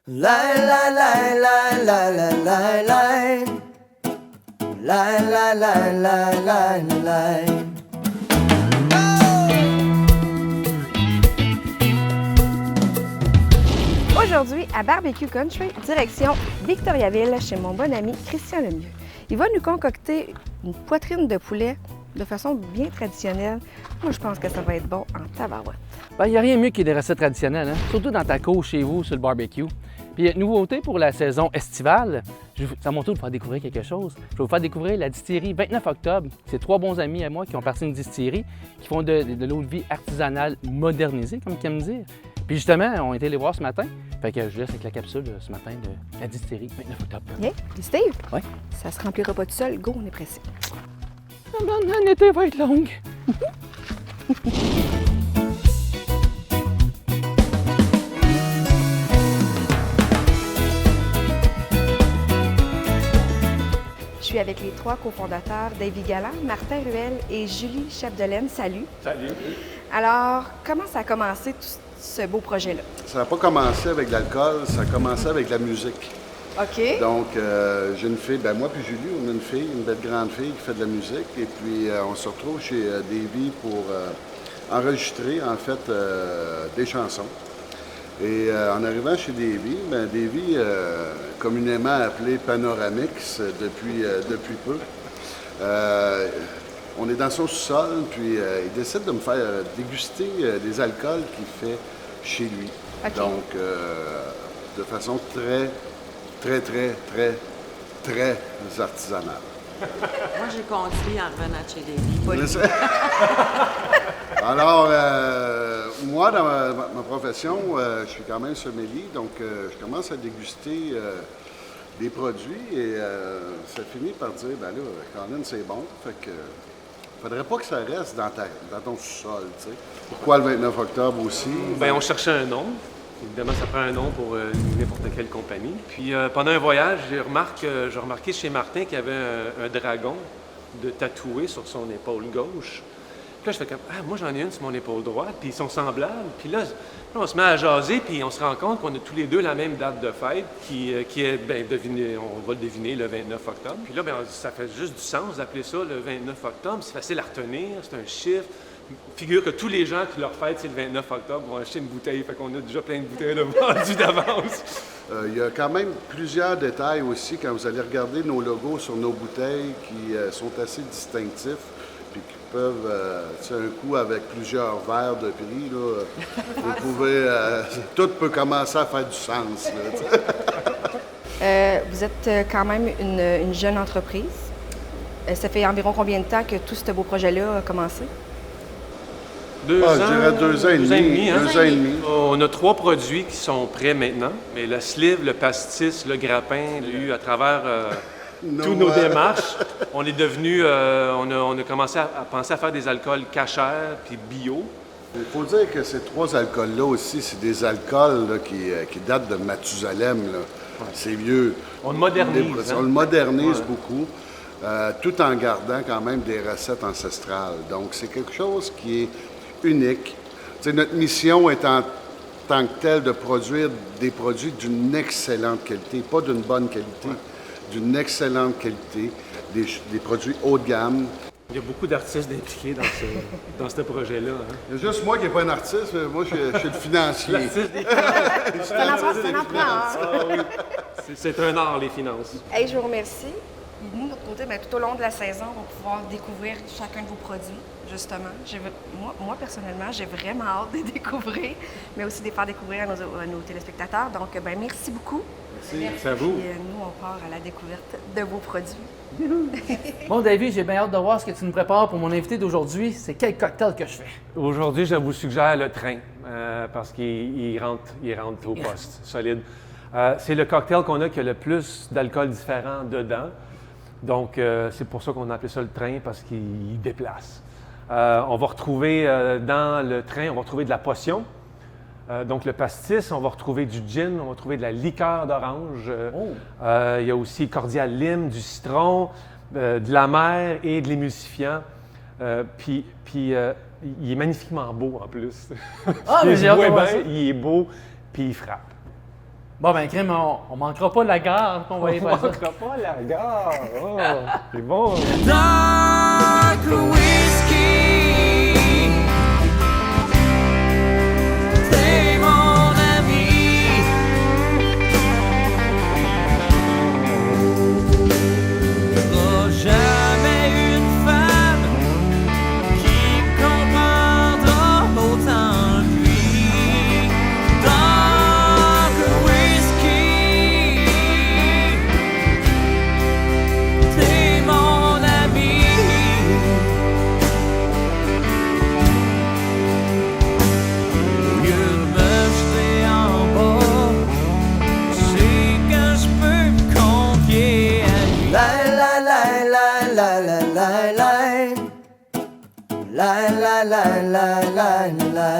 Line, line, line, line, line, line, line. Line, line, line, line, line, line. Aujourd'hui, à Barbecue Country, direction Victoriaville, chez mon bon ami Christian Lemieux. Il va nous concocter une poitrine de poulet de façon bien traditionnelle. Moi, je pense que ça va être bon en tabarouette. Il n'y a rien de mieux que des recettes traditionnelles, hein? Surtout dans ta cour chez vous, sur le barbecue. Puis, nouveauté pour la saison estivale, c'est à mon tour de vous faire découvrir quelque chose. Je vais vous faire découvrir la distillerie 29 octobre. C'est trois bons amis à moi qui ont parti d'une distillerie, qui font de l'eau de vie artisanale modernisée, comme ils aiment dire. Puis justement, on était les voir ce matin. Fait que je vous laisse avec la capsule ce matin de la distillerie 29 octobre. Bien. Puis Steve? Oui? Ça se remplira pas tout seul. Go, on est pressé. L'été va être longue. Je suis avec les trois cofondateurs, Davy Galland, Martin Ruel et Julie Chapdelaine. Salut. Salut. Alors, comment ça a commencé tout ce beau projet-là? Ça n'a pas commencé avec l'alcool, ça a commencé avec la musique. OK. Donc, j'ai une fille, moi puis Julie, on a une fille, une belle grande fille qui fait de la musique. Et puis, on se retrouve chez Davy pour enregistrer, en fait, des chansons. Et en arrivant chez Davy, Davy, communément appelé Panoramix depuis peu, on est dans son sous-sol, puis il décide de me faire déguster des alcools qu'il fait chez lui. Okay. Donc, de façon très artisanale. Moi, j'ai conduit en revenant de chez Davy. Alors, moi, dans ma profession, je suis quand même sommelier, donc je commence à déguster des produits et ça finit par dire, là, Colin, c'est bon, fait que faudrait pas que ça reste dans ton sous-sol, tu sais. Pourquoi le 29 octobre aussi? On cherchait un nom. Évidemment, ça prend un nom pour n'importe quelle compagnie. Puis pendant un voyage, j'ai remarqué chez Martin qu'il y avait un dragon de tatoué sur son épaule gauche. Puis là, je fais comme, moi j'en ai une sur mon épaule droite, puis ils sont semblables. Puis là, on se met à jaser, puis on se rend compte qu'on a tous les deux la même date de fête, qui est, on va le deviner, le 29 octobre. Puis là, ça fait juste du sens d'appeler ça le 29 octobre. C'est facile à retenir, c'est un chiffre. Figure que tous les gens qui leur fête, c'est le 29 octobre, vont acheter une bouteille. Fait qu'on a déjà plein de bouteilles vendues d'avance. Il y a quand même plusieurs détails aussi quand vous allez regarder nos logos sur nos bouteilles qui sont assez distinctifs puis qui peuvent, un coup avec plusieurs verres de prix, là, vous pouvez, tout peut commencer à faire du sens. Là, Vous êtes quand même une jeune entreprise. Ça fait environ combien de temps que tout ce beau projet-là a commencé? je dirais 2 ans et demi. Hein? 2 ans et demi. On a 3 produits qui sont prêts maintenant, mais le sleeve, le pastis, le grappin, à travers tous nos démarches, on est devenu, on a commencé à penser à faire des alcools cachers puis bio. Il faut dire que ces 3 alcools-là aussi, c'est des alcools là, qui datent de Mathusalem. Là. Ouais. C'est vieux. On le modernise. On le modernise beaucoup, tout en gardant quand même des recettes ancestrales. Donc, c'est quelque chose qui est unique. T'sais, notre mission est en tant que telle de produire des produits d'une excellente qualité, pas d'une bonne qualité, d'une excellente qualité, des produits haut de gamme. Il y a beaucoup d'artistes impliqués dans ce projet-là. Hein? Il y a juste moi qui n'ai pas un artiste, mais moi je suis le financier. L'artiste des finances. C'est un art, les finances. Hey, je vous remercie. Nous, de notre côté, tout au long de la saison, on va pouvoir découvrir chacun de vos produits, justement. Moi, personnellement, j'ai vraiment hâte de les découvrir, mais aussi de les faire découvrir à nos téléspectateurs. Donc, merci beaucoup. Merci à vous. Et nous, on part à la découverte de vos produits. Bon, Davy, j'ai bien hâte de voir ce que tu nous prépares pour mon invité d'aujourd'hui. C'est quel cocktail que je fais? Aujourd'hui, je vous suggère le train, parce qu'il rentre au poste, solide. C'est le cocktail qu'on a qui a le plus d'alcool différent dedans. Donc, c'est pour ça qu'on a appelé ça le train, parce qu'il déplace. On va retrouver dans le train, on va retrouver de la potion. Donc, le pastis, on va retrouver du gin, on va retrouver de la liqueur d'orange. Il y a aussi cordial lime, du citron, de la mer et de l'émulsifiant. Puis il est magnifiquement beau en plus. Ah, mais j'ai hâte de voir ça. Il est beau, puis il frappe. Bon, ben, crème, on manquera pas la gare. On va y faire ça. pas la gare. Oh, c'est bon. Dark whiskey, t'es mon ami. T'auras jamais une femme qui comprendra autant lui. Dark whiskey, t'es mon ami. Au lieu de me jeter en bas, c'est que je peux me confier à lui. La la la la la la la la. La la la la la la.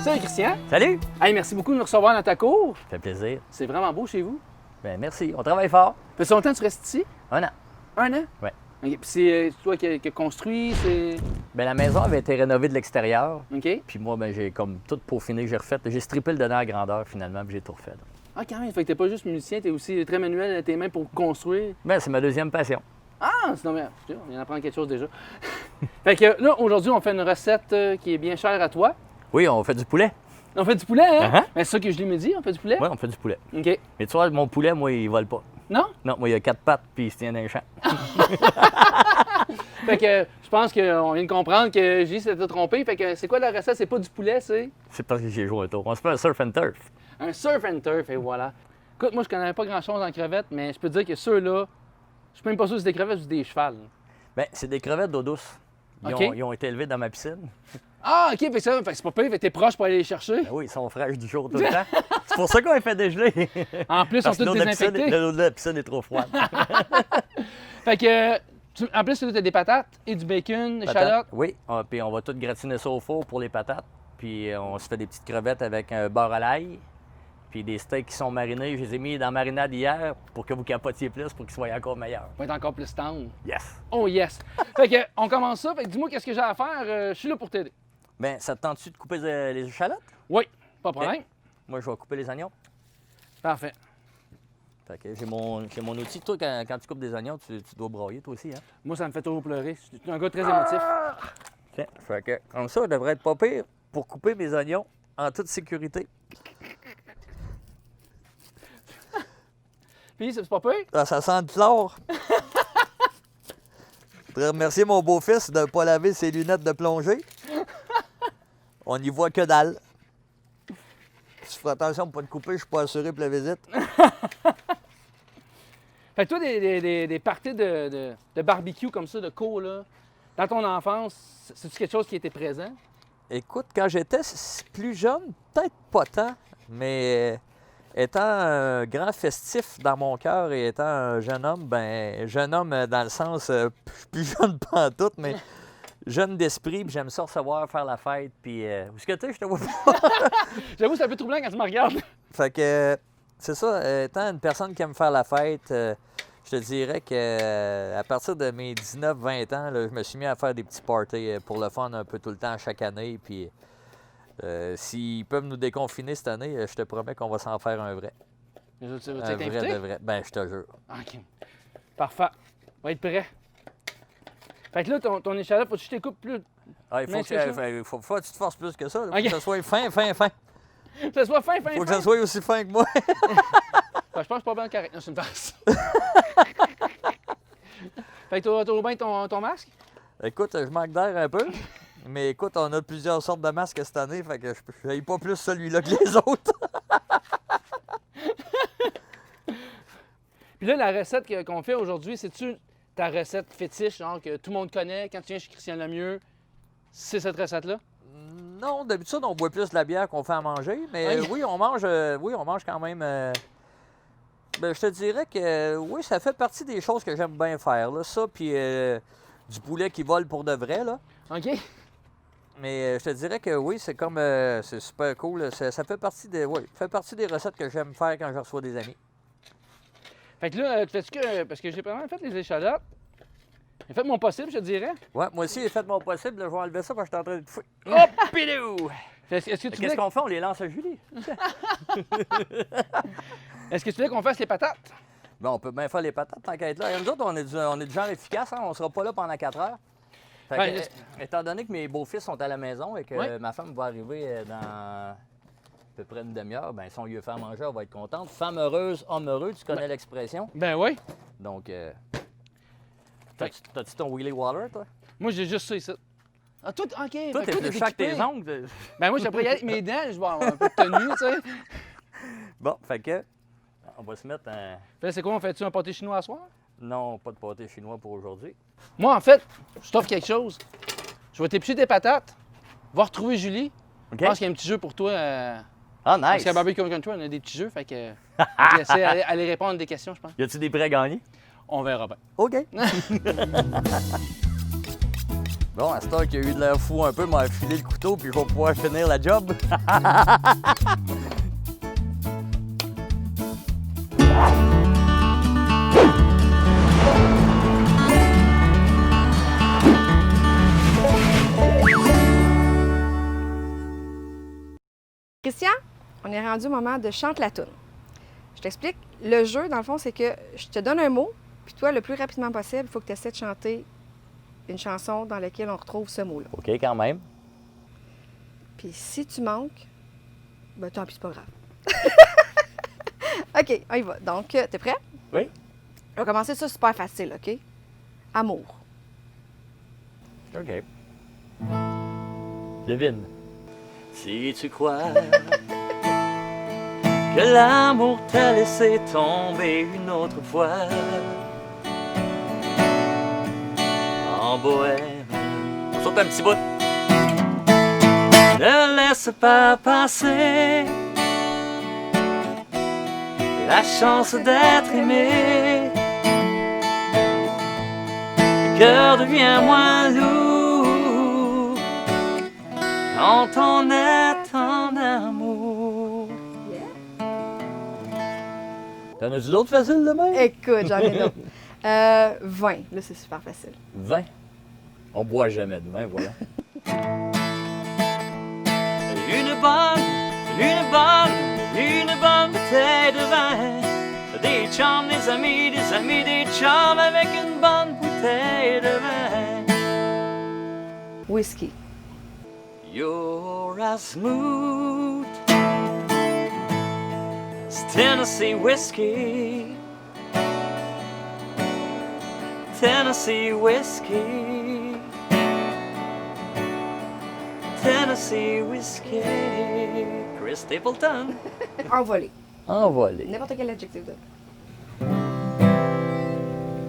Salut, Christian. Salut! Hey, merci beaucoup de nous recevoir dans ta cour. Ça fait plaisir. C'est vraiment beau chez vous. Ben merci, on travaille fort. Ça fait longtemps que tu restes ici? 1 an. 1 an? Ouais. OK. Puis c'est toi qui as construit, c'est... Ben la maison avait été rénovée de l'extérieur. OK. Puis moi, ben j'ai comme tout peaufiné, j'ai refait. J'ai strippé le dedans à grandeur finalement, puis j'ai tout refait. Ah, quand même. Fait que t'es pas juste musicien, t'es aussi très manuel à tes mains pour construire. Ben c'est ma deuxième passion. Ah, sinon, mais on vient d'apprendre quelque chose déjà. Fait que là, aujourd'hui, on fait une recette qui est bien chère à toi. Oui, on fait du poulet. On fait du poulet, hein? Uh-huh. Ben, c'est ça que je l'ai me dit, on fait du poulet? Oui, on fait du poulet. OK. Mais tu vois, mon poulet, moi, il vole pas. Non? Non, moi, il a 4 pattes, puis il se tient dans les champs. Fait que je pense qu'on vient de comprendre que J s'était trompé. Fait que c'est quoi la recette? C'est pas du poulet, c'est C'est parce que j'ai joué un tour. On se fait un surf and turf. un surf and turf, et voilà. Écoute, moi, je connais pas grand-chose en crevettes, mais je peux te dire que ceux-là, je suis même pas sûr que c'est des crevettes ou des chevals. Ben c'est des crevettes d'eau douce. OK. Ils ont été élevés dans ma piscine. Ah, OK, fait que ça, fait que c'est pas pire, fait que t'es proche pour aller les chercher. Ben oui, ils sont fraîches du jour tout le temps. C'est pour ça qu'on les fait dégeler. En plus, ils sont Parce que tous l'eau de la piscine- désinfectés. l'eau de la piscine est trop froide. Fait que, en plus, tu as des patates et du bacon, des Patates, échalotes. oui, puis on va tout gratiner ça au four pour les patates. Puis on se fait des petites crevettes avec un beurre à l'ail. Puis des steaks qui sont marinés. Je les ai mis dans la marinade hier pour que vous capotiez plus, pour qu'ils soient encore meilleurs. Pour être encore plus tendre. Yes! Oh yes! Fait que, on commence ça. Fait que dis-moi qu'est-ce que j'ai à faire. Je suis là pour t'aider. Bien, ça te tente-tu de couper les échalotes? Oui, pas de problème. Moi, je vais couper les oignons. Parfait. Fait que j'ai mon outil. Toi, quand tu coupes des oignons, tu dois broyer, toi aussi, hein? Moi, ça me fait toujours pleurer. Je suis un gars très émotif. Tiens, fait que comme ça, je devrais être pas pire pour couper mes oignons en toute sécurité. Puis, c'est pas pire? Ah, ça sent de l'or. Je voudrais remercier mon beau-fils de ne pas laver ses lunettes de plongée. On n'y voit que dalle. Si tu fais attention pour ne pas te couper, je suis pas assuré pour la visite. Fait que toi, des parties de barbecue comme ça, de cours, là, dans ton enfance, c'est-tu quelque chose qui était présent? Écoute, quand j'étais plus jeune, peut-être pas tant, mais étant un grand festif dans mon cœur et étant un jeune homme, ben jeune homme dans le sens, plus jeune pas en tout, mais jeune d'esprit, puis j'aime ça recevoir, faire la fête, puis où est-ce que tu es, je te vois pas. J'avoue, c'est un peu troublant quand tu me regardes. Fait que, c'est ça, étant une personne qui aime faire la fête, je te dirais que à partir de mes 19-20 ans, là, je me suis mis à faire des petits parties pour le fun un peu tout le temps, chaque année, puis s'ils peuvent nous déconfiner cette année, je te promets qu'on va s'en faire un vrai. Tu vas Un être vrai invité? de vrai. Ben, je te jure. OK. Parfait. On va être prêt. Fait que là, ton échalote, faut que je te coupe plus. Ah, il faut Mais que, c'est ça. faut que tu te forces plus que ça. Il faut Ok. que ça soit fin. Que ce soit fin. Faut que ça soit aussi fin que moi. Ben, je pense pas bien correct. Non, c'est une farce. Fait que t'as bien ton masque? Écoute, je manque d'air un peu. Mais écoute, on a plusieurs sortes de masques cette année, fait que je n'aille pas plus celui-là que les autres. Puis là, la recette qu'on fait aujourd'hui, c'est-tu ta recette fétiche, genre que tout le monde connaît, quand tu viens chez Christian Lemieux, c'est cette recette-là? Non, d'habitude, on boit plus de la bière qu'on fait à manger, mais Ok. oui, on mange quand même. Ben, je te dirais que oui, ça fait partie des choses que j'aime bien faire. Là. Ça, puis du poulet qui vole pour de vrai, là. OK. Mais je te dirais que oui, c'est comme c'est super cool. là. Ça fait partie des. Oui, fait partie des recettes que j'aime faire quand je reçois des amis. Fait que là, tu fais-tu que. Parce que j'ai pas mal fait les échalotes. J'ai fait mon possible, je te dirais. Ouais, moi aussi, j'ai fait mon possible. Là, je vais enlever ça parce que je suis en train de pouffer. Hop, pidou! Est-ce que tu Qu'est-ce voulais, qu'on fait? On les lance à Julie. est-ce que tu voulais qu'on fasse les patates? Ben, on peut bien faire les patates tant qu'à être là. Et nous autres, on est du genre efficace, hein? On sera pas là pendant 4 heures. Fait que, Ouais, étant donné que mes beaux-fils sont à la maison et que Ouais. ma femme va arriver dans à peu près une demi-heure, ben si on lui a fait à manger, elle va être contente. Femme heureuse, homme heureux, tu connais l'expression. Ben oui. Donc, t'as-tu ton Wheelie Waller, toi? Moi, j'ai juste ça ici. Ah, toi, OK. Toi, fait que t'es plus chaque équipé. tes ongles. Ben moi, j'ai pris avec mes dents, je vais avoir un peu de tenue, tu sais. Bon, fait que, on va se mettre un... Fait là, c'est quoi, on fait-tu un pâté chinois à soir? Non, pas de pâté chinois pour aujourd'hui. Moi, en fait, je t'offre quelque chose. Je vais t'éplucher des patates, va retrouver Julie. OK? Je pense qu'il y a un petit jeu pour toi. Ah, Parce nice! qu'à Barbecue Country, on a des petits jeux, fait que... on va essayer d'aller répondre à des questions, je pense. Y a-tu des prêts gagnés? On verra bien. OK. Bon, à ce temps qu'il y a eu de l'air fou un peu, m'a filé le couteau puis je vais pouvoir finir la job. Christian, on est rendu au moment de chante la toune. Je t'explique. Le jeu, dans le fond, c'est que je te donne un mot, puis toi, le plus rapidement possible, il faut que tu essaies de chanter une chanson dans laquelle on retrouve ce mot-là. OK, quand même. Puis si tu manques, ben tant pis, c'est pas grave. OK, on y va. Donc, t'es prêt? Oui. On va commencer ça super facile, OK? Amour. OK. Devine. Si tu crois que l'amour t'a laissé tomber une autre fois en bohème, on saute un petit bout. Ne laisse pas passer la chance d'être aimé. Le cœur devient moins lourd quand on est en amour. T'en as-tu d'autres faciles de même? Écoute, j'en ai d'autres. 20. Là, c'est super facile. 20. On boit jamais de vin, voilà. Une bonne bouteille de vin. Des chums, des amis, des chums avec une bonne bouteille de vin. Whisky. You're as smooth as Tennessee whiskey. Tennessee whiskey. Tennessee whiskey. Chris Stapleton. Envolé. Envolé. N'importe quel adjectif de.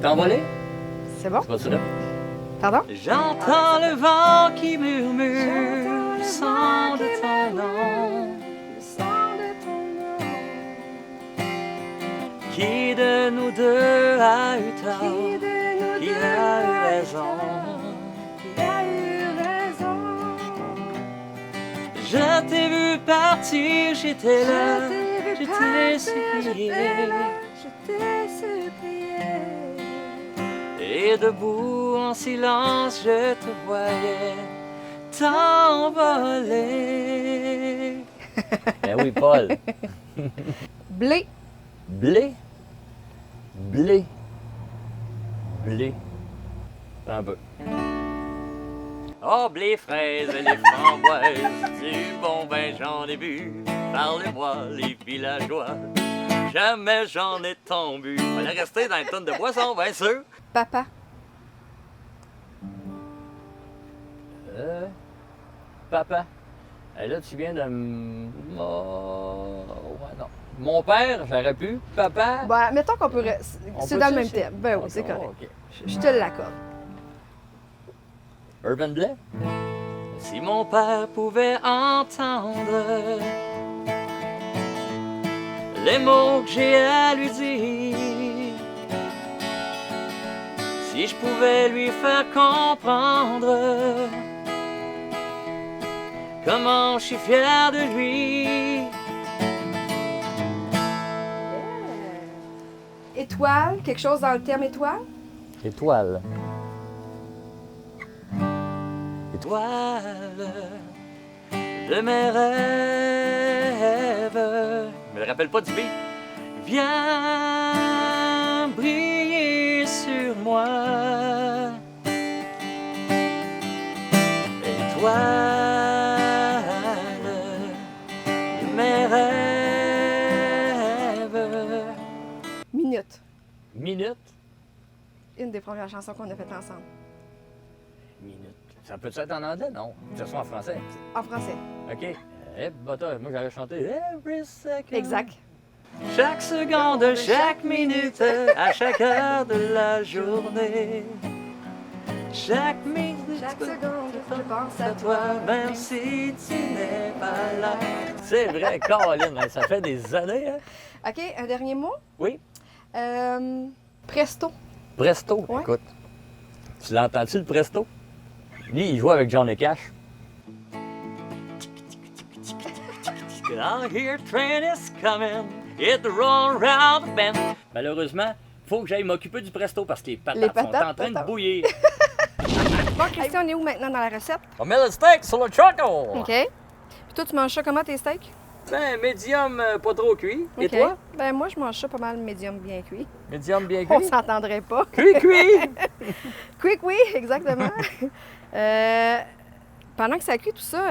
T'es envolé? C'est bon? C'est pas ça là? Pardon? J'entends le vent qui murmure le son de ton nom. Le son de ton nom. Qui de nous deux a eu Qui tort? de nous Qui deux a eu raison? Qui a eu raison? Je t'ai vu partir, j'étais là, Je t'ai vu je t'ai partir, supplié. j'étais là, je t'ai supplié. Et debout en silence, je te voyais t'envoler. Ben oui, Paul. Blé. Blé. Blé. Blé. Un peu. Oh, blé, fraise et les framboises, du bon vin j'en ai bu. Parlez-moi, les villageois, jamais j'en ai tombé. Fallait rester dans une tonne de boisson, bien sûr. Papa. Papa. Là, tu viens de ouais, non. Mon père, j'aurais pu. Papa. Ben, mettons qu'on peut. On C'est peut dans le ça, même c'est- thème. Ben oui, Ok, c'est correct. ok. Je te l'accorde. Urban Blais. Si mon père pouvait entendre les mots que j'ai à lui dire, si je pouvais lui faire comprendre comment je suis fier de lui. Étoile, quelque chose dans le terme étoile? Étoile. étoile de mes rêves. Je me rappelle pas du beat. Viens briller sur moi. Étoile de mes rêves. Minute. Minute. Une des premières chansons qu'on a faites ensemble. Minute. Ça peut être en anglais? Non. Ça soit en français. En français. OK. Eh, bâtard, moi j'avais chanté Every second. Exact. Chaque seconde, chaque minute, à chaque heure de la journée. Chaque minute, Chaque seconde, je pense à toi, même si tu n'es pas là. C'est vrai, Caroline, hein, ça fait des années, hein? OK, un dernier mot. Oui. Presto. Presto, Ouais. écoute. Tu l'entends-tu, le Presto? Lui, il joue avec Johnny Cash. I hear train is coming, hit the roll around the bend. Malheureusement, il faut que j'aille m'occuper du Presto parce que les patates sont en train de bouillir. Bon, Christian, on est où maintenant dans la recette? On met le steak sur le choco. OK. Puis toi, tu manges ça comment, tes steaks? Ben, médium pas trop cuit. Et OK. toi? Ben, moi, je mange ça pas mal médium bien cuit. Médium bien On cuit. s'entendrait pas. Cuit, cuit! Quick, oui, exactement. Pendant que ça cuit, tout ça,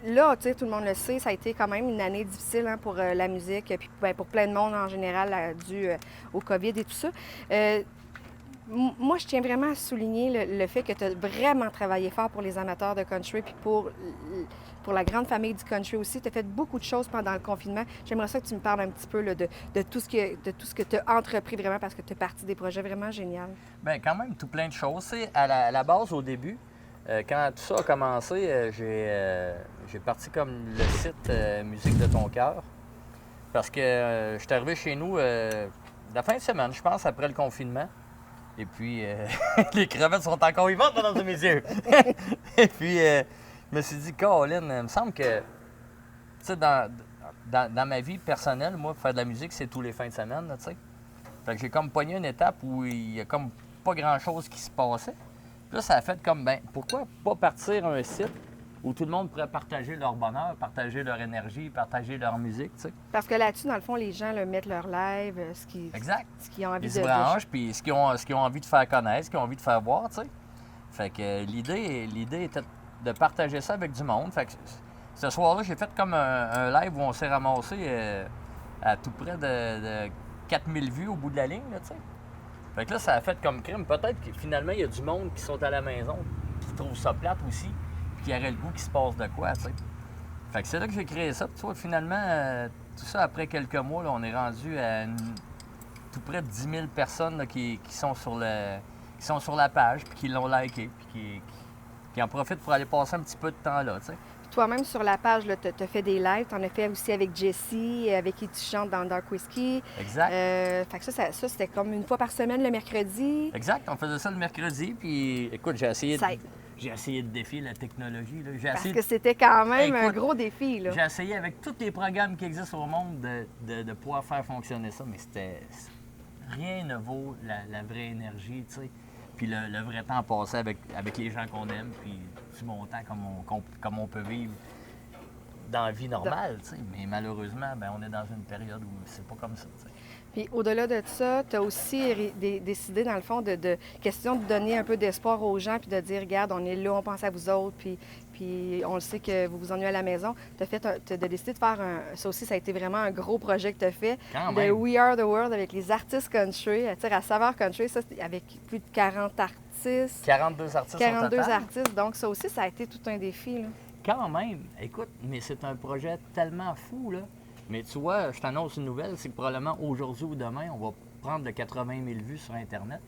là, tu sais, tout le monde le sait, ça a été quand même une année difficile hein, pour la musique, puis ben, pour plein de monde en général, dû au COVID et tout ça. Moi, je tiens vraiment à souligner le fait que tu as vraiment travaillé fort pour les amateurs de country, puis pour la grande famille du country aussi. Tu as fait beaucoup de choses pendant le confinement. J'aimerais ça que tu me parles un petit peu là, de tout ce que tu as entrepris vraiment, parce que tu es parti des projets vraiment géniaux. Bien, quand même, tout plein de choses. C'est à la base, au début, quand tout ça a commencé, j'ai parti comme le site Musique de ton cœur. Parce que je suis arrivé chez nous la fin de semaine, je pense, après le confinement. Et puis, les crevettes sont encore vivantes, mesdames et messieurs. Et puis, je me suis dit, Caroline, il me semble que, tu sais, dans ma vie personnelle, moi, faire de la musique, c'est tous les fins de semaine, tu sais. Fait que j'ai comme pogné une étape où il y a comme pas grand-chose qui se passait. Puis là, ça a fait comme, ben, pourquoi pas partir un site où tout le monde pourrait partager leur bonheur, partager leur énergie, partager leur musique, tu sais. Parce que là-dessus, dans le fond, les gens mettent leur live, Exact. ce qu'ils ont envie Ils de se branchent, puis ce qu'ils ont envie de faire connaître, ce qu'ils ont envie de faire voir, tu sais. Fait que l'idée était de partager ça avec du monde. Fait que ce soir-là, j'ai fait comme un live où on s'est ramassé à tout près de 4000 vues au bout de la ligne, là, tu sais. Fait que là, ça a fait comme crime. Peut-être que finalement, il y a du monde qui sont à la maison, qui trouvent ça plate aussi, puis qui aurait le goût qu'il se passe de quoi, tu sais. Fait que c'est là que j'ai créé ça. Puis tu vois, finalement, tout ça, après quelques mois, là, on est rendu à tout près de 10 000 personnes là, qui sont sur la page, puis qui l'ont liké, puis qui en profitent pour aller passer un petit peu de temps là, tu sais. Toi-même, sur la page, tu as fait des lives. Tu en as fait aussi avec Jessie, avec qui tu chantes dans Dark Whiskey. Exact. Fait que ça c'était comme une fois par semaine le mercredi. Exact. On faisait ça le mercredi. Puis, écoute, j'ai essayé de défier la technologie. Là. Parce que c'était quand même un Écoute, gros défi. Là. J'ai essayé avec tous les programmes qui existent au monde de pouvoir faire fonctionner ça, mais rien ne vaut la vraie énergie, tu sais. Puis le vrai temps passé avec les gens qu'on aime, puis du bon temps comme on peut vivre dans la vie normale, tu sais. Mais malheureusement, ben, on est dans une période où c'est pas comme ça, tu sais. Puis au-delà de ça, tu as aussi décidé, dans le fond, de question de donner un peu d'espoir aux gens, puis de dire, regarde, on est là, on pense à vous autres, puis on le sait que vous vous ennuyez à la maison. Tu as décidé de faire ça aussi, ça a été vraiment un gros projet que tu as fait. Quand de même. We Are the World avec les artistes country, à Saveur Country, ça, c'était avec plus de 40 artistes. 42 artistes 42 au total. artistes, donc ça aussi, ça a été tout un défi. Là. Quand même. Écoute, mais c'est un projet tellement fou, là. Mais tu vois, je t'annonce une nouvelle, c'est que probablement aujourd'hui ou demain, on va prendre de 80 000 vues sur Internet.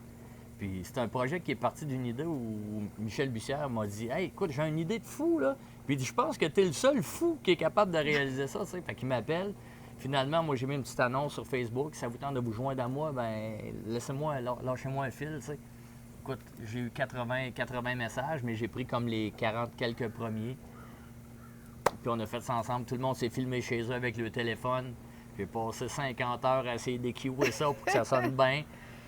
Puis c'est un projet qui est parti d'une idée où Michel Bussière m'a dit « Hey, écoute, j'ai une idée de fou, là. » Puis il dit « Je pense que t'es le seul fou qui est capable de réaliser ça, tu sais. » Fait qu'il m'appelle. Finalement, moi, j'ai mis une petite annonce sur Facebook. Si ça vous tente de vous joindre à moi, ben lâchez-moi un fil, tu sais. Écoute, j'ai eu 80 messages, mais j'ai pris comme les 40 quelques premiers. Puis on a fait ça ensemble. Tout le monde s'est filmé chez eux avec le téléphone. J'ai passé 50 heures à essayer d'équiper ça pour que ça sonne bien.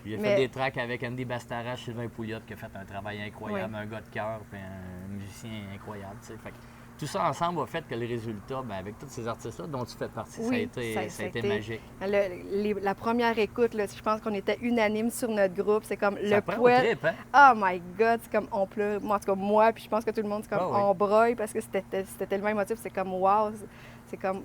J'ai Mais- fait des tracks avec Andy Bastarache, Sylvain Pouliot, qui a fait un travail incroyable, un gars de cœur, puis un musicien incroyable. Tu sais. Fait que tout ça ensemble a fait que le résultat, ben, avec tous ces artistes-là dont tu fais partie, Oui, ça a été magique. La première écoute, là, je pense qu'on était unanime sur notre groupe. C'est comme Ça le prend au poète. trip, hein? Oh my God, c'est comme on pleure. Moi, en tout cas, moi, puis je pense que tout le monde, c'est comme Ah oui. on broye parce que c'était tellement émotif. C'est comme wow, c'est comme.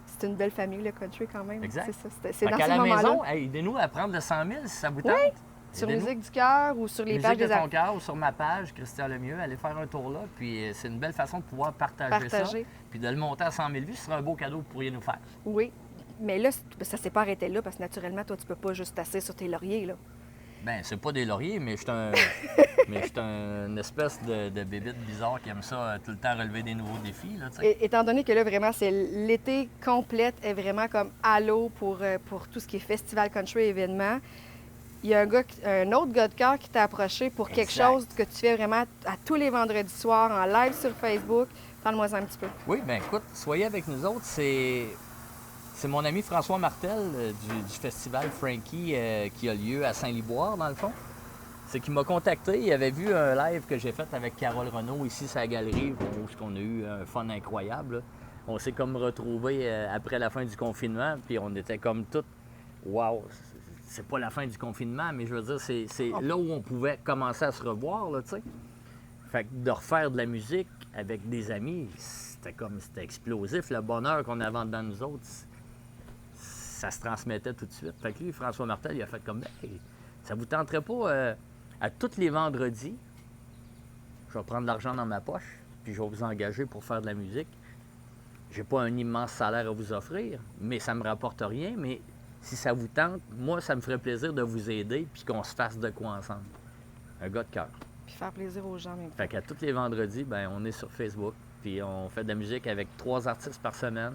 C'est une belle famille, le country, quand même. Exact. C'est ça. C'est Fait dans qu'à ces la moments-là. maison, hey, aidez-nous à prendre le 100 000 si ça vous tente. Oui, sur Aidez-nous. Musique du cœur ou sur les Musique pages de des ton cœur ou sur ma page, Christian Lemieux, allez faire un tour là. Puis c'est une belle façon de pouvoir partager ça. Partager. Puis de le monter à 100 000 vues, ce serait un beau cadeau que vous pourriez nous faire. Oui. Mais là, ça s'est pas arrêté là parce que naturellement, toi, tu peux pas juste tasser sur tes lauriers, là. Ben, c'est pas des lauriers, mais je suis un... mais je suis une espèce de bébite bizarre qui aime ça tout le temps relever des nouveaux défis, là, tu sais. Étant donné que là, vraiment, c'est l'été complète est vraiment comme à l'eau pour tout ce qui est festival country événement. Il y a un autre gars de cœur qui t'a approché pour quelque Exact. chose que tu fais vraiment à tous les vendredis soirs en live sur Facebook. Parle-moi un petit peu. Oui, bien écoute, soyez avec nous autres. C'est mon ami François Martel du festival Frankie qui a lieu à Saint-Liboire, dans le fond. C'est qu'il m'a contacté. Il avait vu un live que j'ai fait avec Carole Renaud ici sur la galerie où on a eu un fun incroyable, là. On s'est comme retrouvés après la fin du confinement, puis on était comme tous « Wow! » C'est pas la fin du confinement, mais je veux dire, c'est là où on pouvait commencer à se revoir, là, tu sais. Fait que de refaire de la musique avec des amis, c'était explosif. Le bonheur qu'on avait dedans nous autres, ça se transmettait tout de suite. Fait que lui, François Martel, il a fait comme hey, ça vous tenterait pas à tous les vendredis, je vais prendre de l'argent dans ma poche, puis je vais vous engager pour faire de la musique. J'ai pas un immense salaire à vous offrir, mais ça me rapporte rien. Mais si ça vous tente, moi, ça me ferait plaisir de vous aider puis qu'on se fasse de quoi ensemble. Un gars de cœur. Puis faire plaisir aux gens en même temps. Fait qu'à tous les vendredis, ben, on est sur Facebook, puis on fait de la musique avec 3 artistes par semaine.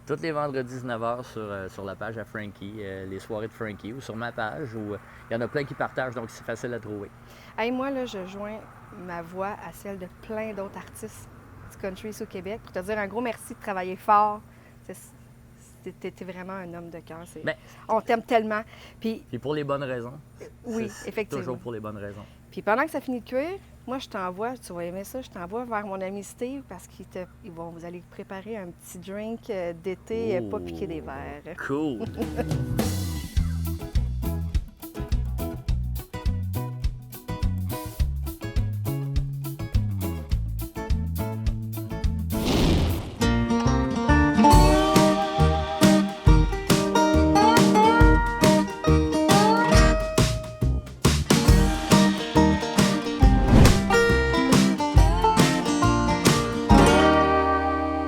Tous les vendredis 19h sur la page à Frankie, les soirées de Frankie, ou sur ma page, où il y en a plein qui partagent, donc c'est facile à trouver. Hey, moi, là, je joins ma voix à celle de plein d'autres artistes du country ici au Québec pour te dire un gros merci de travailler fort. T'es vraiment un homme de cœur. Ben, On t'aime tellement. Puis, Puis pour les bonnes raisons. oui, C'est effectivement. toujours pour les bonnes raisons. Puis pendant que ça finit de cuire, moi, je t'envoie, tu vas aimer ça, je t'envoie vers mon ami Steve parce vous allez préparer un petit drink d'été, pas piqué des verres. Cool!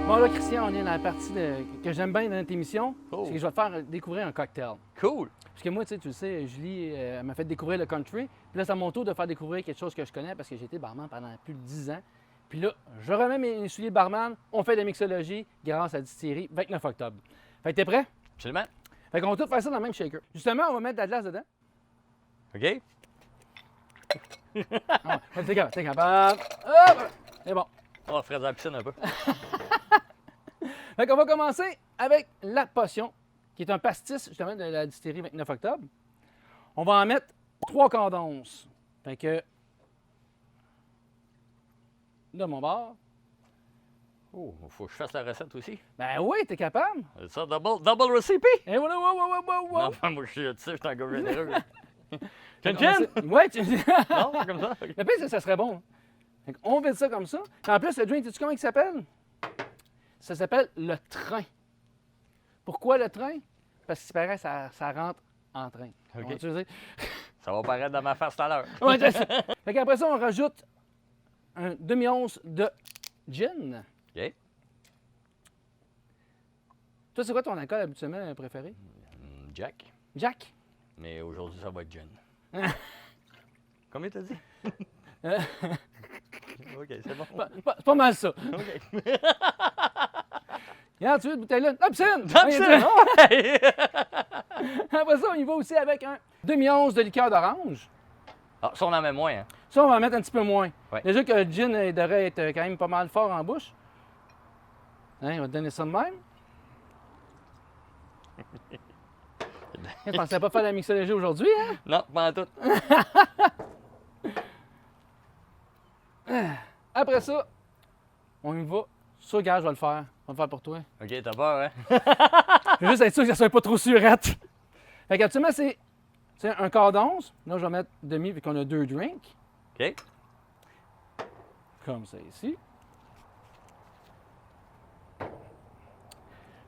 Bon, là, Christian, on est dans la partie que j'aime bien dans notre émission. Oh. C'est que je vais te faire découvrir un cocktail. Cool! Parce que moi, tu le sais, Julie elle m'a fait découvrir le country. Puis là, c'est à mon tour de faire découvrir quelque chose que je connais parce que j'ai été barman pendant plus de 10 ans. Puis là, je remets mes souliers de barman, on fait de la mixologie grâce à la distillerie 29 octobre. Fait que t'es prêt? Absolument. Fait qu'on va tout faire ça dans le même shaker. Justement, on va mettre de la glace dedans. OK? Ah, ouais, t'es capable. Hop! C'est bon. On va faire de la piscine un peu. Fait qu'on va commencer avec la potion, qui est un pastis justement de la distillerie 29 octobre. On va en mettre 3 quarts d'once. Fait que de mon bord. Oh, faut que je fasse la recette aussi. Ben oui, t'es capable. C'est ça, double recipe? Et voilà, wow. Non, moi, je suis tu sais, je suis un gars généreux. Fait Chin qu'on va chin? essayer- Ouais, Non, comme ça? Le pire, c'est que ça serait bon. Fait on fait ça comme ça. Puis en plus, le drink, sais-tu comment il s'appelle? Ça s'appelle le train. Pourquoi le train? Parce qu'il paraît ça rentre en train. OK. On va dire? Ça va paraître dans ma face tout à l'heure. Ouais, c'est ça. Fait qu'après ça, on rajoute un demi-once de gin. OK. Toi, c'est quoi ton alcool habituellement préféré? Jack. Jack? Mais aujourd'hui, ça va être gin. Combien t'as dit? OK, c'est bon. C'est pas mal ça. OK. Regarde, tu veux, cette bouteille-là. La piscine! Piscine! Après ça, on y va aussi avec un demi-once de liqueur d'orange. Ah, ça, on en met moins, hein? Ça, on va en mettre un petit peu moins. Ouais. Déjà que le gin devrait être quand même pas mal fort en bouche. Hein, on va te donner ça de même. Je pensais pas faire la mixologie aujourd'hui, hein? Non, pas en tout. Après ça, on y va. Ça, gars, je vais le faire. Je vais le faire pour toi. OK, t'as peur, hein? Je veux juste être sûr que ça soit pas trop surette. Fait qu'actuellement, c'est un quart d'once. Là, je vais mettre demi vu qu'on a 2 drinks. OK. Comme ça ici. Fait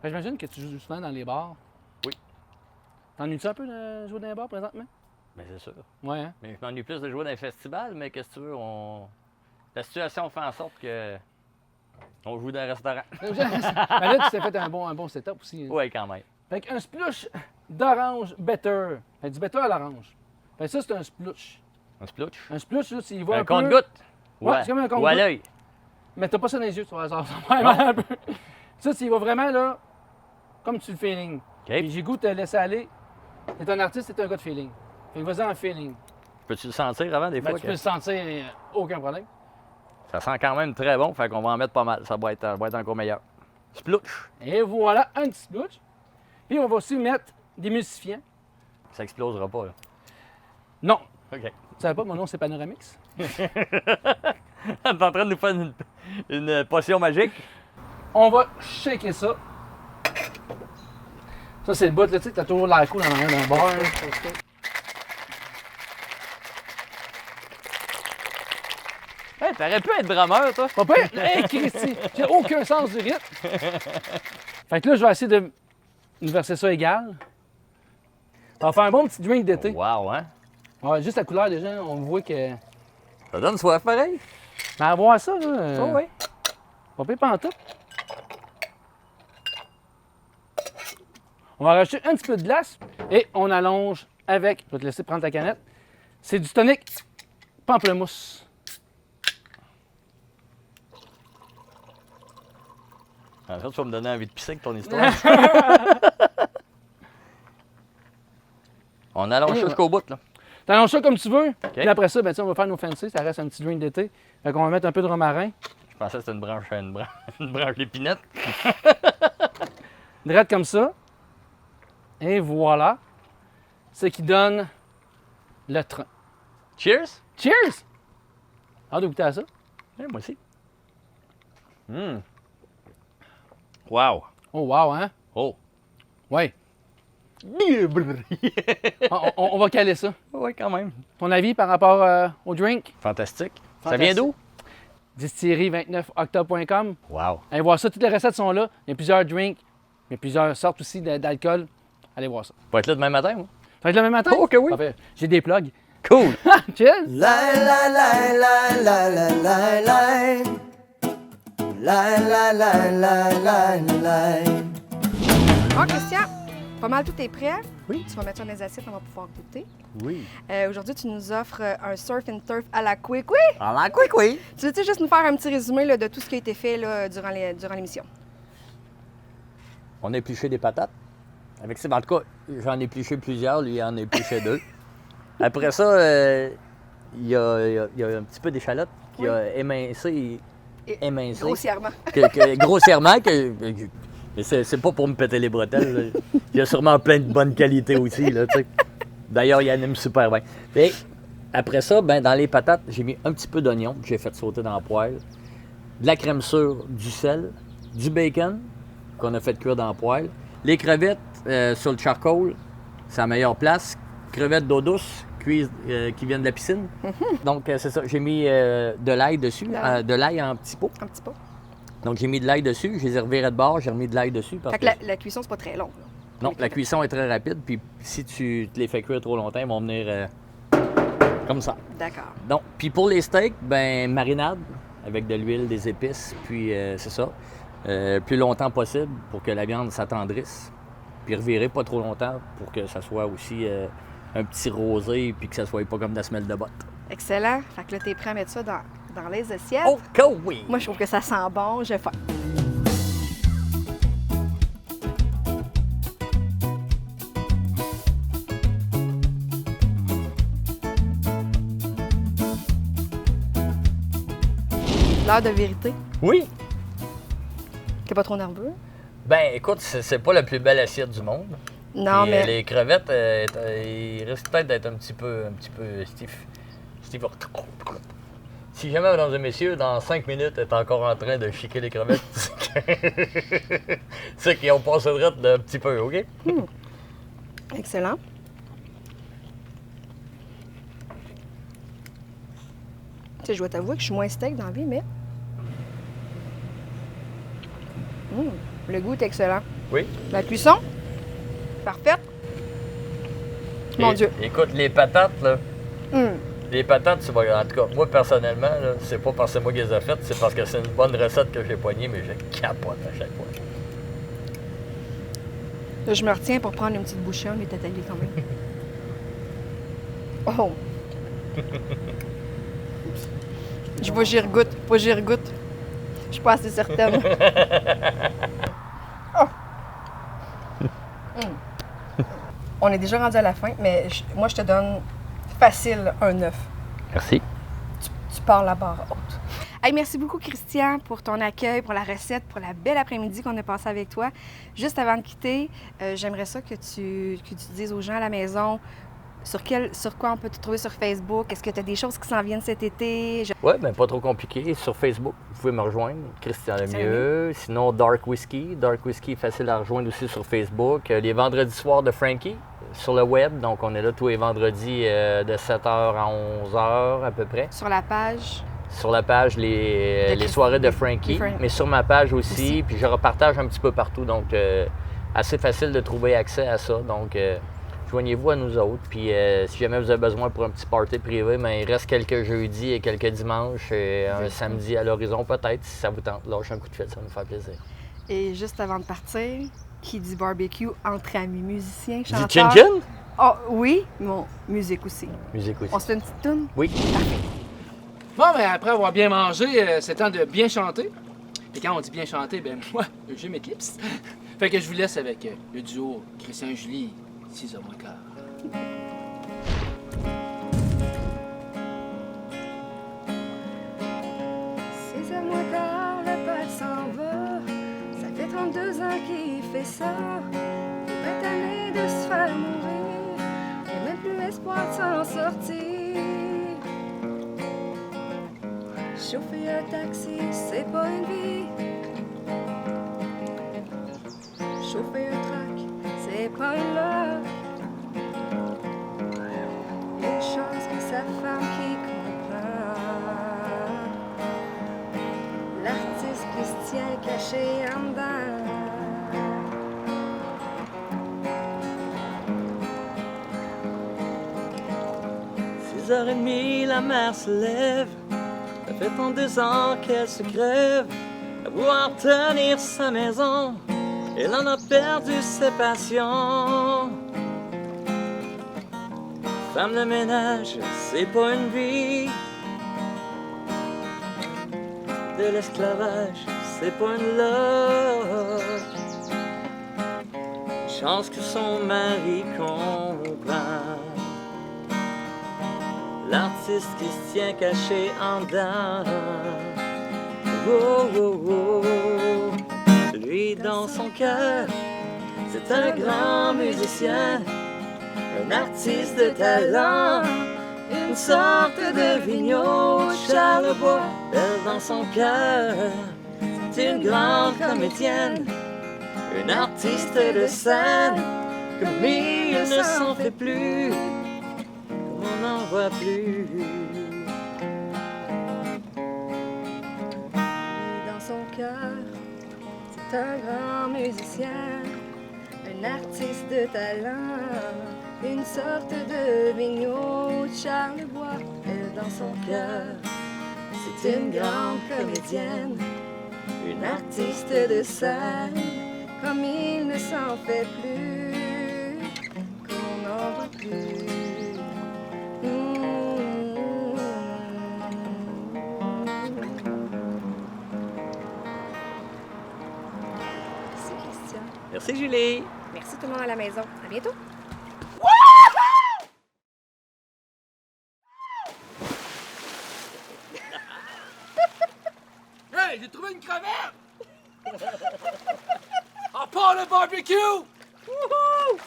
que j'imagine que tu joues souvent dans les bars. Oui. T'ennuies-tu un peu de jouer dans les bars présentement? Bien, c'est sûr. Ouais, hein? Mais je m'ennuie plus de jouer dans les festivals, mais qu'est-ce que tu veux, la situation fait en sorte que on joue dans un restaurant. Ben là, tu t'es fait un bon setup aussi. Hein? Oui, quand même. Fait qu'un splush d'orange better. Fait du better à l'orange. Fait que ça, c'est un splush. Un splouch. Un splush, là, tu y vois Un un peu... compte-goutte. Ouais, c'est comme un Ou à compte-goutte. l'œil. Mais t'as pas ça dans les yeux, tu vas ça va mal un peu. Ça, tu y vas vraiment, là, comme tu le feeling. Puis j'ai goût de te laisser aller. T'es un artiste, t'es un gars de feeling. Fait que vas-y en feeling. Peux-tu le sentir avant des Ben, fois? tu peux le sentir, aucun problème. Ça sent quand même très bon, fait qu'on va en mettre pas mal. Ça va être encore meilleur. Splouch. Et voilà, un petit splouch. Puis on va aussi mettre d'émulsifiant. Ça explosera pas, là. Non. OK. Tu savais pas, mon nom, c'est Panoramix? T'es en train de nous faire une potion magique? On va shaker ça. Ça, c'est le bout, là, tu sais, t'as toujours l'air cool dans l'arrière d'un bar. Hey, t'aurais pu être drameur, toi. Pas pire? Hey, Christy! J'ai aucun sens du rythme. Fait que là, je vais essayer de nous verser ça égal. On va faire un bon petit drink d'été. Wow, hein? Ouais, juste la couleur, déjà, on voit que... Ça donne soif pareil. Mais à voir ça, là... Oh, oui. Pas pire pantoute. On va rajouter un petit peu de glace et on allonge avec... Je vais te laisser prendre ta canette. C'est du tonic pamplemousse. En fait, tu vas me donner envie de pisser avec ton histoire. On allonge ça jusqu'au bout, là. T'allonges ça comme tu veux. Puis après ça, ben, on va faire nos fancy. Ça reste un petit drink d'été. Fait qu'on va mettre un peu de romarin. Je pensais que c'était une branche d'épinette. Direct comme ça. Et voilà. Ce qui donne le train. Cheers! Cheers! Hâte de goûter à ça. Ouais, moi aussi. Wow! Oh, wow, hein? Oh! Ouais. On va caler ça. Oui, quand même. Ton avis par rapport au drink? Fantastique. Ça Fantastique. vient d'où? Distillerie29octobre.com. Wow! Allez voir ça. Toutes les recettes sont là. Il y a plusieurs drinks. Il y a plusieurs sortes aussi d'alcool. Allez voir ça. Faut être là demain matin, moi. Ça va être le même matin? Oh, que oui. Parfait. J'ai des plugs. Cool! Cheers! La la la la la la la la. La la la la la la. Bon, Christian, pas mal tout est prêt. Oui. Tu vas mettre ça dans les assiettes, on va pouvoir goûter. Oui. Aujourd'hui, tu nous offres un surf and turf à la quick. Oui! En la quick, oui. Tu veux-tu juste nous faire un petit résumé là, de tout ce qui a été fait là, durant l'émission? On a épluché des patates. Avec ça, en tout cas, j'en ai épluché plusieurs, lui, il en a épluché 2. Après ça, il y a un petit peu d'échalote qui a émincé. Grossièrement. Grossièrement. Mais c'est pas pour me péter les bretelles. Là. Il y a sûrement plein de bonnes qualités aussi. Là, tu sais. D'ailleurs, il anime super bien. Et après ça, ben, dans les patates, j'ai mis un petit peu d'oignon que j'ai fait sauter dans la poêle, de la crème sûre, du sel, du bacon qu'on a fait cuire dans la poêle, les crevettes sur le charcoal, c'est la meilleure place. Crevettes d'eau douce cuises, qui viennent de la piscine. Donc, c'est ça. J'ai mis de l'ail dessus, de l'ail en petits pots. Un petit peu. Donc, j'ai mis de l'ail dessus. Je les ai revirés de bord. J'ai remis de l'ail dessus. Parce Fait que la cuisson, c'est pas très long. Là. Non, la cuisson est très rapide. Puis, si tu te les fais cuire trop longtemps, ils vont venir comme ça. D'accord. Donc, puis pour les steaks, ben marinade avec de l'huile, des épices. Puis, c'est ça. Plus longtemps possible pour que la viande s'attendrisse. Puis, revirer pas trop longtemps pour que ça soit aussi un petit rosé. Puis que ça soit pas comme de la semelle de botte. Excellent. Fait que là, t'es prêt à mettre ça dans les assiettes. Oh, que oui! Moi, je trouve que ça sent bon. Je vais faire. L'heure de vérité. Oui! T'es pas trop nerveux? Ben, écoute, c'est pas la plus belle assiette du monde. Non, Puis, mais les crevettes, ils risquent peut-être d'être un petit peu stiff. Steve. Si jamais, mesdames et messieurs, dans 5 minutes, est encore en train de chiquer les crevettes, c'est qu'ils ont passé de rate un petit peu, OK? excellent. Tu sais, je dois t'avouer que je suis moins steak dans la vie, mais... le goût est excellent. Oui. La cuisson, parfaite. Mon Dieu. Écoute, les patates, là, Hum. les patates, tu vas, en tout cas, moi, personnellement, là, c'est pas parce que c'est moi qui les ai faites, c'est parce que c'est une bonne recette que j'ai poignée, mais je capote à chaque fois. Là, je me retiens pour prendre une petite bouchée, mais t'as taillé quand même. Oh! Je vois, j'y regoute. Pas j'y regoute. Je suis pas assez certaine. Oh! On est déjà rendu à la fin, mais moi, je te donne facile un 9. Merci. Tu pars la barre haute. Hey, merci beaucoup, Christian, pour ton accueil, pour la recette, pour la belle après-midi qu'on a passée avec toi. Juste avant de quitter, j'aimerais ça que tu dises aux gens à la maison sur quoi on peut te trouver sur Facebook. Est-ce que tu as des choses qui s'en viennent cet été? Ouais, ben pas trop compliqué. Sur Facebook, vous pouvez me rejoindre, Christian Lemieux. Sinon, Dark Whiskey. Dark Whiskey est facile à rejoindre aussi sur Facebook. Les vendredis soirs de Frankie sur le web. Donc, on est là tous les vendredis de 7h à 11h à peu près. Sur la page? Sur la page, les soirées de Frankie, mais sur ma page aussi. Puis je repartage un petit peu partout. Donc, assez facile de trouver accès à ça. Donc, joignez-vous à nous autres. Puis si jamais vous avez besoin pour un petit party privé, bien, il reste quelques jeudis et quelques dimanches et un samedi à l'horizon peut-être. Si ça vous tente, lâchez un coup de fil, ça va nous faire plaisir. Et juste avant de partir, qui dit barbecue entre amis, musiciens, chanteurs? Du chin-chin? Oh, oui, mon musique aussi. Musique aussi. On se fait une petite toune? Oui. Bon, ben après avoir bien mangé, c'est temps de bien chanter. Et quand on dit bien chanter, ben moi, je m'éclipse. Fait que je vous laisse avec le duo Christian-Julie, 6h moins quart. Le bal s'en va. Ça fait 32 ans qu'il fait ça. Il est pas tanné de se faire mourir. Il n'a même plus espoir de s'en sortir. Chauffer un taxi, c'est pas une vie. Chauffer un truck, c'est pas une love. Une chance que sa femme qui comprend. L'artiste qui se tient caché en dedans. 6h30, la mer se lève. Ça fait 32 ans qu'elle se crève à vouloir tenir sa maison. Elle en a perdu ses passions. Femme de ménage, c'est pas une vie. De l'esclavage, c'est pas une love. Chance que son mari comprend. L'artiste qui se tient caché en dedans. Oh, oh, oh. Lui dans son cœur, c'est un grand musicien, un artiste de talent, une sorte de vigneault Charlebois. Elle dans son cœur, c'est une grande comédienne, une artiste de scène, comme il ne s'en fait plus, comme on n'en voit plus. Dans son cœur, c'est un grand musicien, un artiste de talent, une sorte de vigneault Charlebois. Elle dans son cœur, c'est une grande comédienne, une artiste de scène, comme il ne s'en fait plus, qu'on n'en voit plus. Merci Christian. Merci Julie. Merci tout le monde à la maison. À bientôt. Hey, j'ai trouvé une crevette! On part le barbecue! Wouhou!